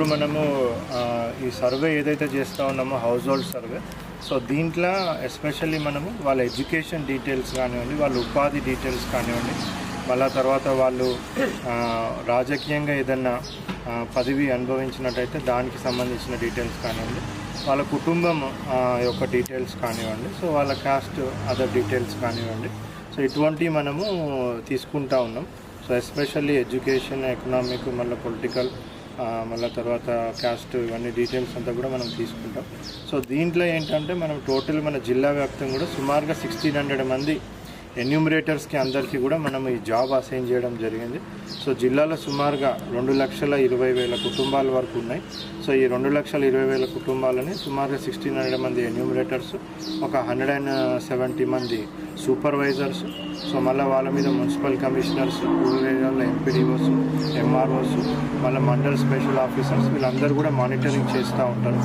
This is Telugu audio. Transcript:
ఇప్పుడు మనము ఈ సర్వే ఏదైతే చేస్తూ ఉన్నామో హౌస్ హోల్డ్ సర్వే, సో దీంట్లో ఎస్పెషల్లీ మనము వాళ్ళ ఎడ్యుకేషన్ డీటెయిల్స్ కానివ్వండి, వాళ్ళ ఉపాధి డీటెయిల్స్ కానివ్వండి, మళ్ళా తర్వాత వాళ్ళు రాజకీయంగా ఏదన్నా పదవి అనుభవించినట్టయితే దానికి సంబంధించిన డీటెయిల్స్ కానివ్వండి, వాళ్ళ కుటుంబం యొక్క డీటెయిల్స్ కానివ్వండి, సో వాళ్ళ కాస్ట్ అదర్ డీటెయిల్స్ కానివ్వండి, సో ఇటువంటివి మనము తీసుకుంటా ఉన్నాం. సో ఎస్పెషల్లీ ఎడ్యుకేషన్, ఎకనామిక్, మళ్ళీ పొలిటికల్, మళ్ళీ తర్వాత క్యాస్ట్, ఇవన్నీ డీటెయిల్స్ అంతా కూడా మనం తీసుకుంటాం. సో దీంట్లో ఏంటంటే మనం టోటల్ మన జిల్లా వ్యాప్తంగా కూడా సుమారుగా 1600 మంది ఎన్యూమరేటర్స్కి అందరికీ కూడా మనం ఈ జాబ్ అసైన్ చేయడం జరిగింది. సో జిల్లాలో సుమారుగా 2,20,000 కుటుంబాల వరకు ఉన్నాయి. సో ఈ 2,20,000 కుటుంబాలని సుమారుగా 1600 మంది ఎన్యూమరేటర్స్, ఒక 170 మంది సూపర్వైజర్స్, సో మళ్ళీ వాళ్ళ మీద మున్సిపల్ కమిషనర్స్, రూరల్ ఏరియాలో ఎంపీడీఓస్, ఎంఆర్ఓస్, మళ్ళీ మండల్ స్పెషల్ ఆఫీసర్స్, వీళ్ళందరూ కూడా మానిటరింగ్ చేస్తూ ఉంటారు.